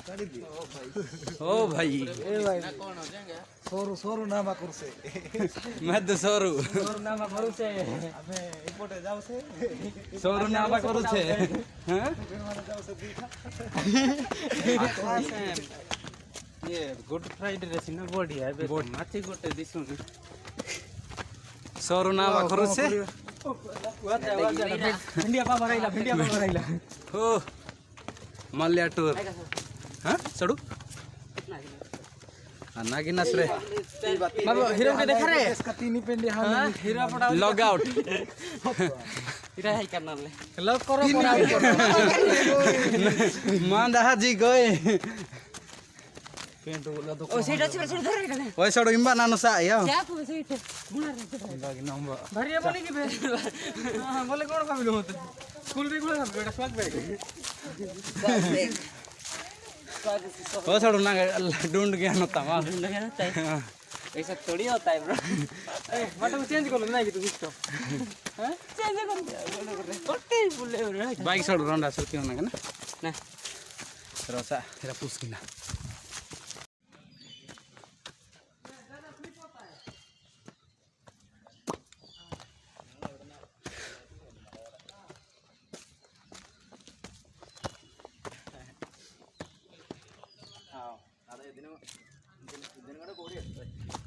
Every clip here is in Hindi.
ओ भाई सोरू नामा करसे मैं तो सोरू नामा करूसे हमें इपोटे जाऊ से सोरू नामा करू छे हां माने जाऊ से दीठा ये गुड फ्राइडे रे सिना बॉडी है बे माछी गोटे दिसु सोरू नामा करू छे भिंडिया पापा राइला हो मल्या टूर हां चढ़ू नागिनास रे मारो हीरो के देखा रे इसका तीन पेंडी हां हीरो पड़ा लॉग आउट इरा है करना ले लॉग करो मांदा जी गए पेंट बोला तो ओ सेटा छोड़ छोड़ धर रे ओए छोड़ो इम्बा नानो सा या क्या तू सेट बुना रे लागी नंबर भरिया बोली की हां बोले कोन भाबिलो होते स्कूल भी बोला बेटा स्वाग बैग ओ छोड़ो ना ढूंढ गया न तमा ढूंढ गया ना ऐसा थोड़ी होता है ब्रो बट चेंज कर लो ना कि तू सिस्टम हां चेंज कर कोटे बोले रे बाइक छोड़ो रंडा सर क्यों ना ना रोसा तेरा पूछ की ना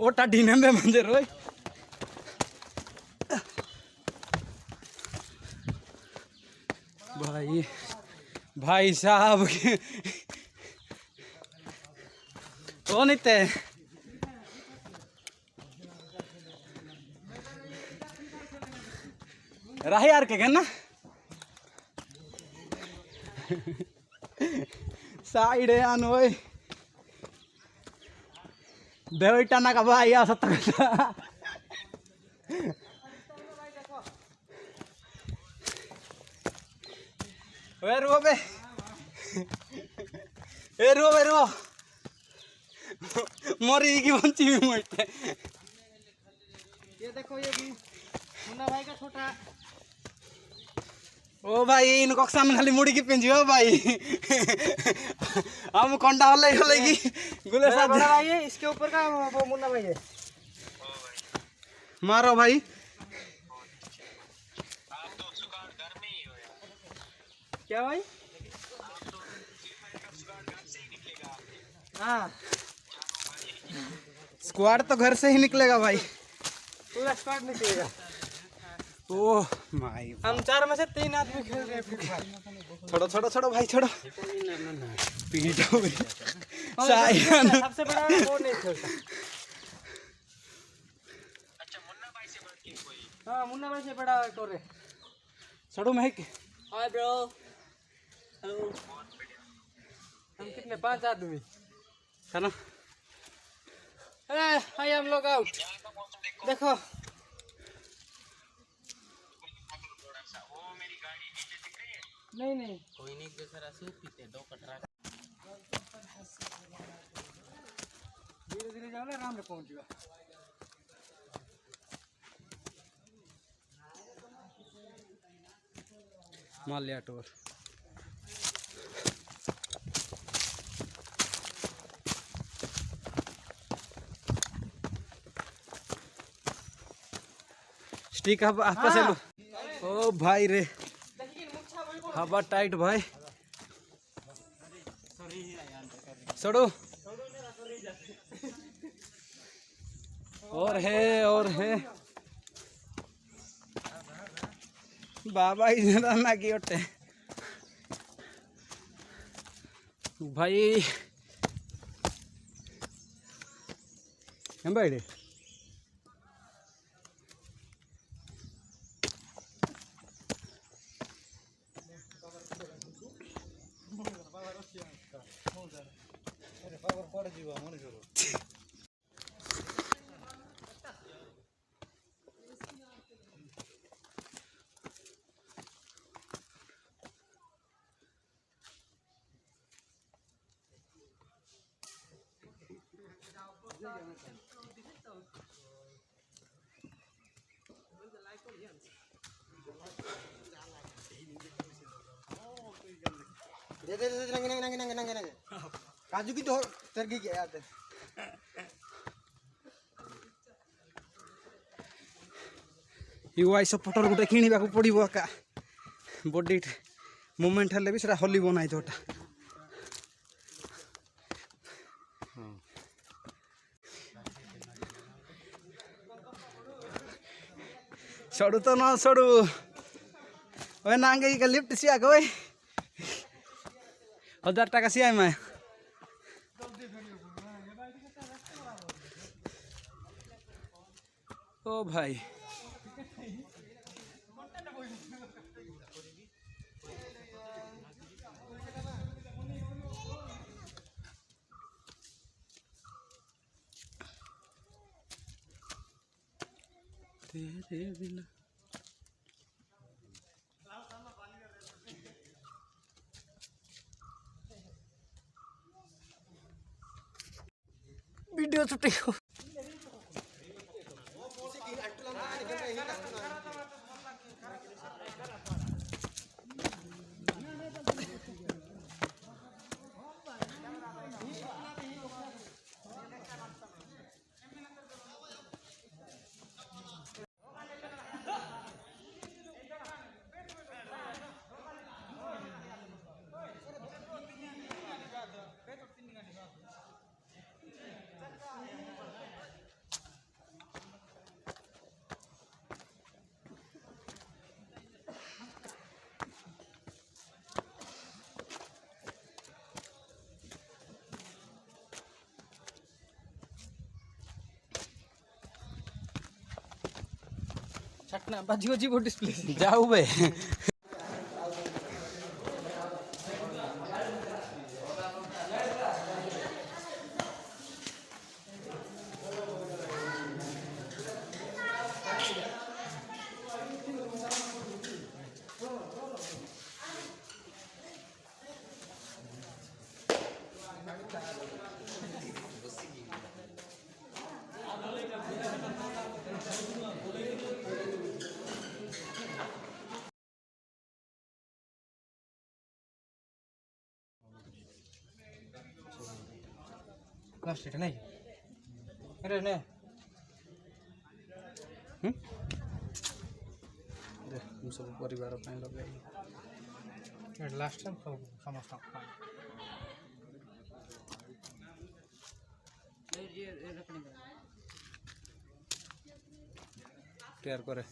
ओ टाडी ने में मंदिर रोय भाई साहब कौन इतने राही यार के ना साइड आन ओए देवटा ना का भाई आ सकता ओए रो बे ए रो मोरी की बंची भी मरते ये देखो ये भी मुन्ना भाई का छोटा ओ भाई इन कक्षा में खाली मुड़ी की पिंजी हो भाई हम कंडा होले की गुले साथ बड़ा भाई है इसके ऊपर का वो मुन्ना भाई है मारो भाई क्या भाई हाँ स्क्वाड तो घर से ही निकलेगा भाई पूरा स्क्वाड निकलेगा ओह माय हम 4 में से 3 आदमी खेल रहे हैं फ्री फायर छोड़ो भाई छोड़ो पीटो सायन सबसे बड़ा वो नहीं खेलता अच्छा मुन्ना भाई से बड़ा की कोई हाँ मुन्ना भाई से बड़ा टोरे छोड़ो महक हाय ब्रो हेलो हम कितने 5 आदमी है ना आई एम लॉग आउट देखो नहीं कोई नहीं दूसरा सूप पीते 2 कटरा धीरे धीरे जाओ ना आराम से पहुंचेगा माल्या टूर स्टिक आपस लो ओ भाई रे हवा टाइट भाई छोड़ो और है बाबा इधर ना की ओटे भाई हम बैठे दे नंगे काजू की तो तरगी क्या याद है यूआई सपोर्टर गोटे किणवा पड़ो एका बॉडी मूवमेंट हेल्ले भी सेटा हलिब ना जोटा सड़ू तो ना सड़ू ओए नांगे का लिफ्ट सिया कोई 1000 टाका सिया मैं ओ भाई तेरे बिना वीडियो शूटिंग छटना बाजी बाजी वो डिस्प्ले जाऊ बे लास्ट है नहीं अरे ने सब परिवार लगे लास्ट टाइम समझता तैयार करे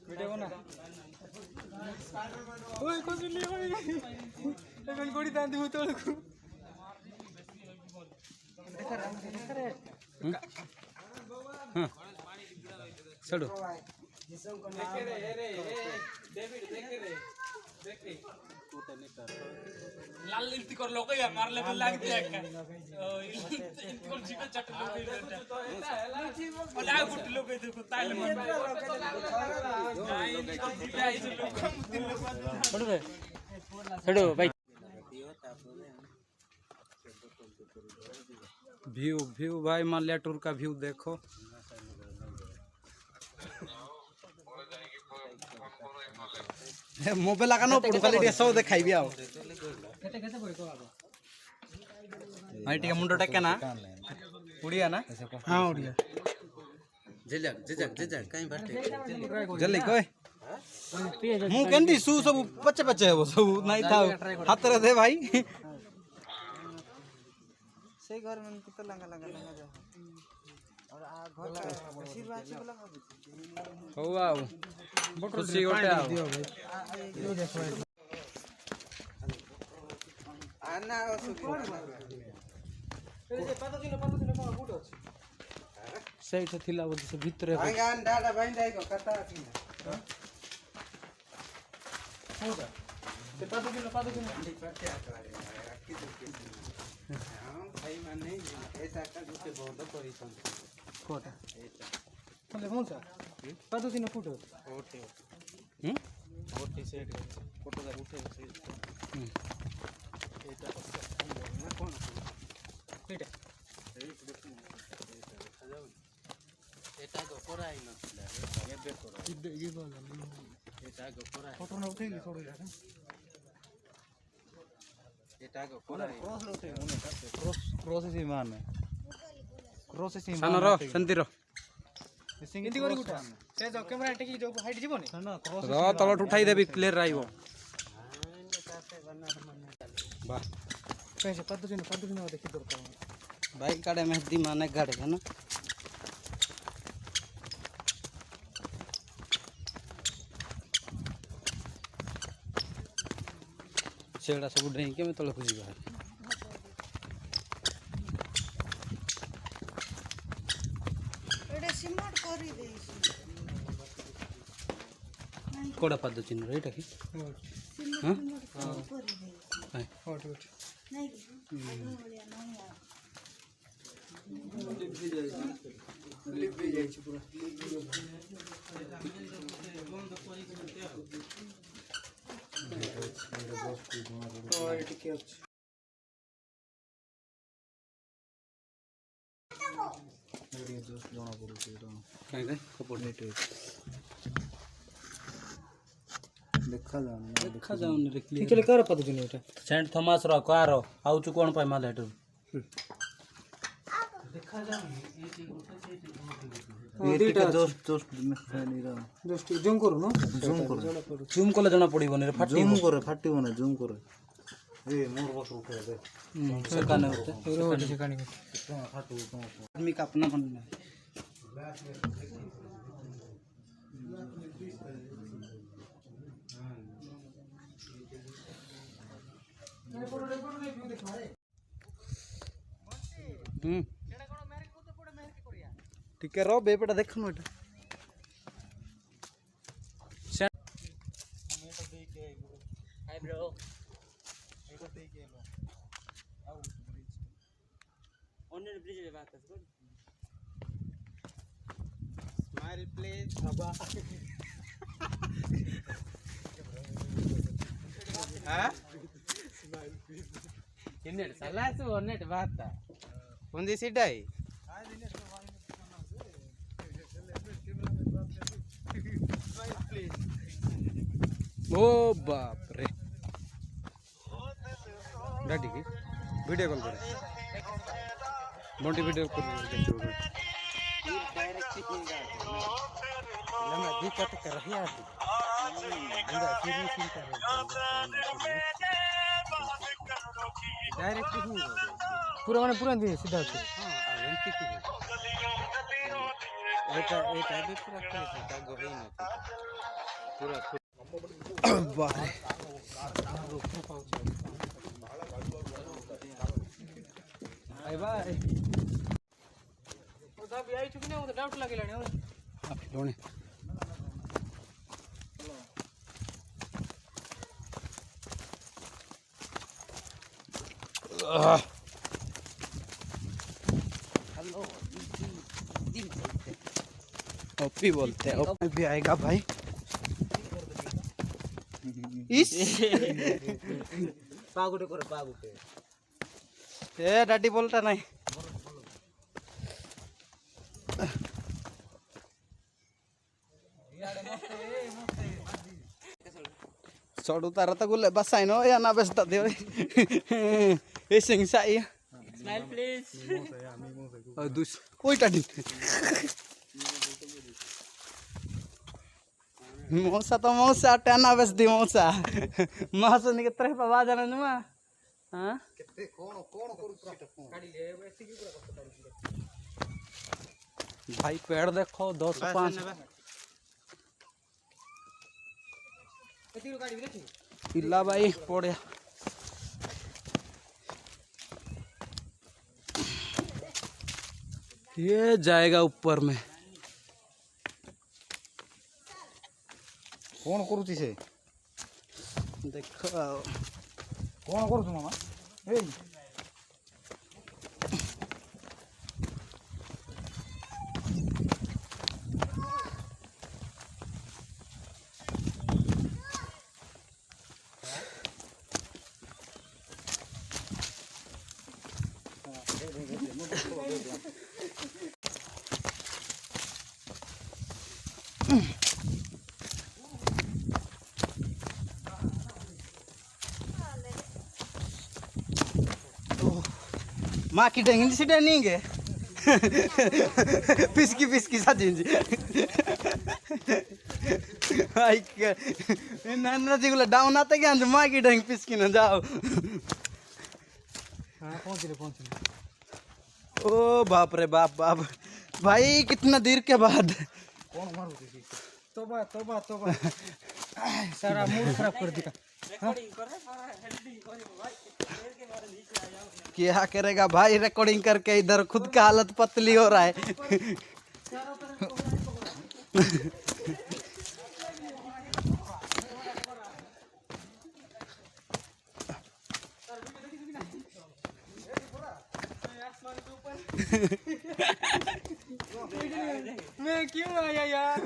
वीडियो बना ओए कोसली ओए एबन कोडी दांदी होतळकु चलो लाल लिफ्ट कर लोग या मार ले लाग दे का इनको जीवन चट लोग ओला गुट लोग देखो ताले मन छोड़ो भाई व्यू व्यू भाई माल्या टूर का व्यू देखो मोबाइल लगानो पड़ो खाली टे सौ देखाई भी आओ केते केते पड़को आगो भाई टिका मुंडो टक्के ना उड़िया ना हां उड़िया जजक कहीं बैठे जल्दी कोई मु केंदी सु सब बच्चे बच्चे है वो सब नहीं था हाथ रे दे भाई सही घर में तो लंगा लंगा लंगा जाओ और आ घर का आशीर्वाद से लगा हो आओ खुशी गोटे आओ यो देखो आना सुबह ए पातो दिन कोन गुड अछि ସେଇଟା ଥିଲା ବୋଧେ ସେ ଭିତରେ ଭାଇ ଗାଁ ଡାଡା ଭାଇ ଯାଇ go କଟା ଅଛି होगा ते पातो दिन ठीक बात है राखी दे हां भाई माने ऐसा का गुटे बहुत परिश्रम कोटा मतलब कौन सा पातो दिन फोटो ओटे ଗୋଟି ସେଟ୍ ଫଟୋ ଯାକ ଉଠେଇବ ସେଇ ଏଇଟା ନା କ'ଣ ଏଇଟା ଦେଖାଯାଉନି ଏଇଟା ଆଗ କରାହେଇନଥିଲା ଏବେ କରା ଏଇଟା ଆଗ କରାହେଇ ଫଟୋ ନା ଉଠେଇଲି ଛୋଡ଼ ଏଇଟା ଆଗ କରାହେଇ ପ୍ରୋସେସିଂ ମାନେ ପ୍ରୋସେସିଂ ସାନ ର ସେମିତି ର ଏମିତି କରି ଉଠା ସେ ଯୋଉ କ୍ୟାମେରା ଟେକି ଯୋଉ ହାଇଟ୍ ଯିବନି ନା କ୍ରସ ର ତଳଠୁ ଉଠାଇ ଦେବି କ୍ଲିୟର ରହିବ वाह कैसे पद्धति ना देखी दरकार बाइक गाड़े में दी माने गाड़े है ना सेड़ा सब ड्रेन के में तले खुजी बाहर एडे सिमट करी देइसी कोड़ा पद्धति चिन्ह राइट है सिमट करी देइसी हां हट हट नहीं बढ़िया नहीं आ लिपि जाई छी पूरा तो एटी के अछि काहे काहे कपड़ नेट देखा जाउन रे क्लियर निकले कर पद्धति नहीं एटा सेंट थॉमस रो कार आउचु कोन पाइ माल हेटर ये टिके जस्ट जूम करू न जूम कले जना पड़िबो रे फाटी जूम करे फाटिबो ना जूम करे ए मोर बस उठे दे से काने होते रोड से कानी आदमी का अपना बनना है टिके रो बेपटा देखनु एटा हाय ब्रो ऑनर ब्रिज पे बात कर स्माइल प्लीज हां इन्नेट सलासु ओनेट बात पुंजी सिडाई ओ बाप रे गाड़ी की वीडियो कॉल करे मोटी वीडियो कॉल देखो डायरेक्ट लम्बा दिक्कत कर रही है डायरेक्ट ही पूरा माने पूरा दे सीधा से हां एंटी की एटा भी पूरा करे था गई न पूरा वाह भाई भाई ओ दा भी आई चुकी ने डाउट लागेलानी हो लोणे हेलो ओपी बोलते हैं ओपी भी आएगा भाई इस पागुटे करे पागुटे ए डाडी बोलता नहीं चढ़ उतारा तो गुले बस आई नो या ना बेचता दे ए सिंह साई स्माइल प्लीज और दूस कोई टाडी मौसा तो मौसा टाना बेच दी मौसा मौसा नि के तरह पवा जाना नुआ हां केते कोन करू सेटा कोन गाड़ी ले ऐसे की पूरा भाई पेड़ देखो 205 एती गाड़ी भी देखी इल्ला भाई पड़या ये जाएगा ऊपर में कोन करूची से देखो कोन करू मामा ए माँ की डेंगी सीटे नहीं गे पिसकी पिसकी साजिंजी नाना जी को डाउन आते क्या माँ की डेंग पिसकी ना जाओ। हाँ पहुँच रहे ओ बाप रे बाप बाप भाई कितना देर के बाद कौन मारू थी तोबा तोबा तोबा सारा मूड खराब कर दिया। क्या करेगा भाई रिकॉर्डिंग करके इधर खुद का हालत पतली हो रहा है। मैं क्यों आया यार?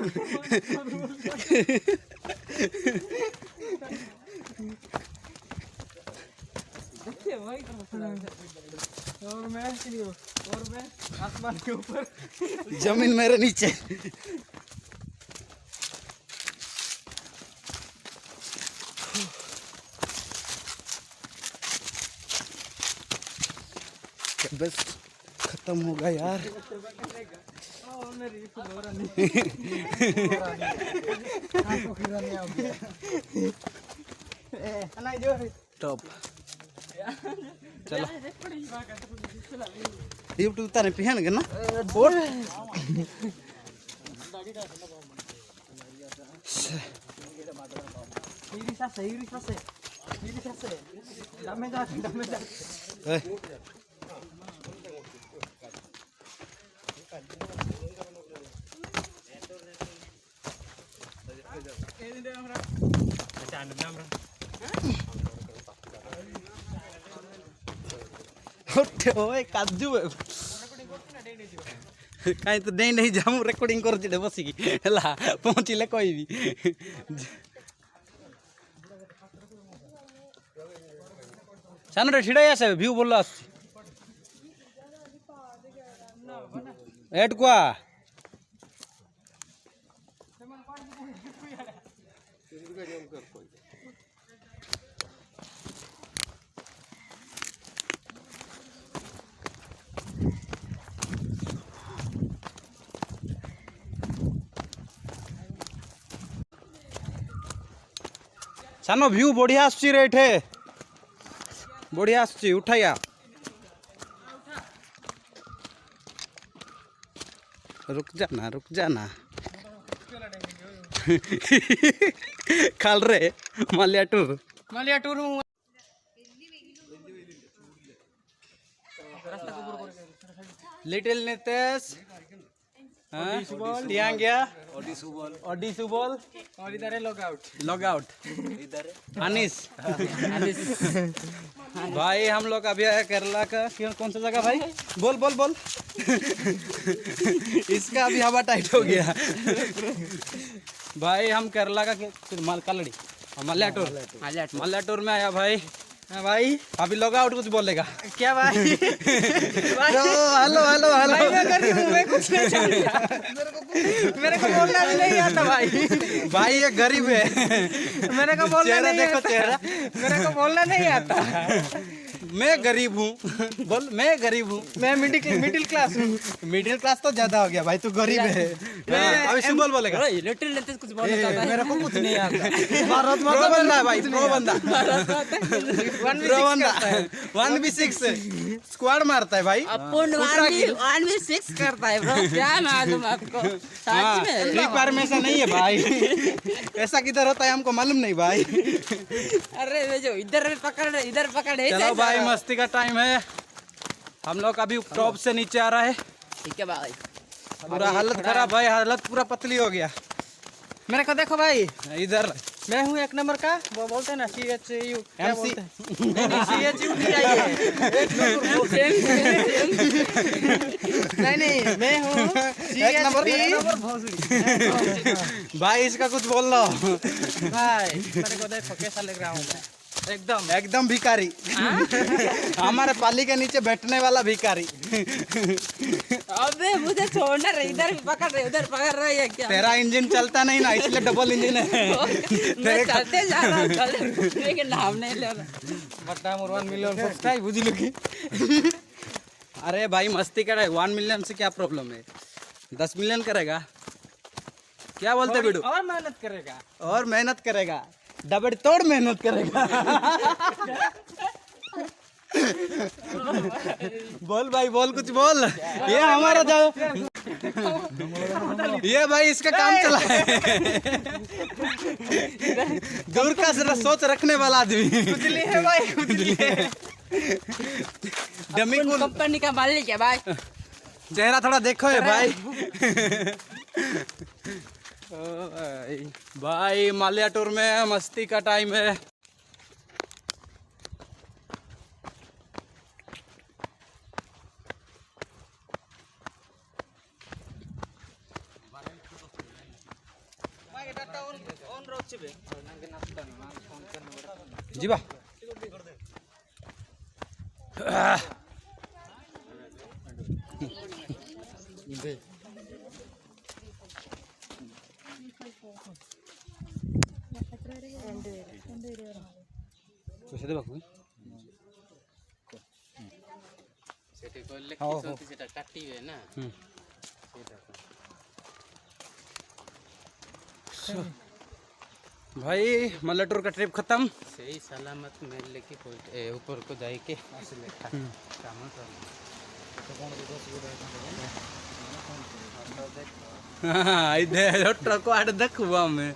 और मैं आसमान के ऊपर, जमीन मेरे नीचे। बस खत्म होगा यार। टॉप चलो यूट्यूब तारे पहन गए ना और ओए काजू कहीं तो नहीं जाऊँ रिकॉर्डिंग कर बसिकी है पहुँचले कोई भी सानू छिड़ा आसे व्यू बोल एट कुआ सानो व्यू बढ़िया आसुची रे एठे बढ़िया आसुची उठाया रुक जाना खाल रे मालिया टूर हूँ लिटिल नितेश टियांग गया ऑडिसुबल और इधर है लॉग आउट अनिस भाई हम लोग अभी आया केरला का कौन सा जगह भाई बोल इसका अभी हवा टाइट हो गया भाई हम केरला का कालड़ी मल्ल्या टूर में आया भाई। हाँ भाई अभी लॉग आउट कुछ बोलेगा क्या भाई? हेलो मैं कुछ नहीं जानता, मेरे को बोलना भी नहीं आता भाई। भाई ये गरीब है मेरे को बोलना नहीं देखो आता, चेहरा मेरे को बोलना नहीं आता। मैं गरीब हूँ बोल मैं गरीब हूँ मैं मिडिल क्लास हूँ। मिडिल क्लास तो ज्यादा हो गया भाई तू गरीब है। अभी सुबल बोलेगा कुछ बोलना चाहता है। मेरे को कुछ नहीं आता प्रो बंदा है भाई प्रो बंदा 1v6 स्क्वाड मारता है भाई अपन 1v6 करता है ब्रो, क्या मालूम आपको? हाँ सच में फ्री फायर में ऐसा नहीं है भाई ऐसा किधर होता है हमको मालूम नहीं भाई। अरे वे जो इधर पकड़ चलो भाई मस्ती का टाइम है हम लोग अभी टॉप से नीचे आ रहा है। ठीक है भाई, पूरा हालत खराब भाई हालत पूरा पतली हो गया। मेरे को देखो भाई, इधर मैं हूँ एक नंबर का, वो बोलते हैं ना CHU, क्या MC बोलते हैं? CHU नहीं चाहिए। नहीं मैं हूँ एक नंबर CHP। भाई इसका कुछ बोल लो भाई मेरे को देखो कैसा लग रहा हूँ मैं। एकदम एकदम भिखारी हमारे पाली के नीचे बैठने वाला भिखारी। अबे मुझे छोड़ना रे, इधर भी पकड़ रहे उधर पकड़ रहे है क्या? तेरा इंजन चलता नहीं ना, इसलिए डबल इंजन है। मैं चलते जा रहा हूँ, चल लेकिन नाम नहीं ले रहा। बट मोर 1 मिलियन सब्सक्राइब बुझी लोगी। अरे भाई मस्ती कर रहे, 1 मिलियन से क्या प्रॉब्लम है? 10 मिलियन करेगा, क्या बोलते बिडू? और मेहनत करेगा। और मेहनत करेगा, डबड़ तोड़ मेहनत करेगा। बोल भाई बोल, कुछ बोल। ये हमारा जाओ, ये भाई इसका काम चला है। दूर का जरा सोच रखने वाला आदमी। खुजली है भाई, खुजली है। डमी को कंपनी का मालिक है भाई। चेहरा थोड़ा देखो है भाई। भाई माल्या टूर में मस्ती का टाइम है। जीवा पैसे देबा कोई ସେଠି କହିଲେ ଲେଖିଛନ୍ତି ସେଟା କାଟିବେ ନା ସେଇଟା भाई माल्या टूर का ट्रिप खत्म। ସେଇ ସଲାମତ ମିଳିଲେ କି ଉପରକୁ ଯାଇକି ଆସିଲେ କାମ हाँ इधर ट्रक आड़ देखुआ में।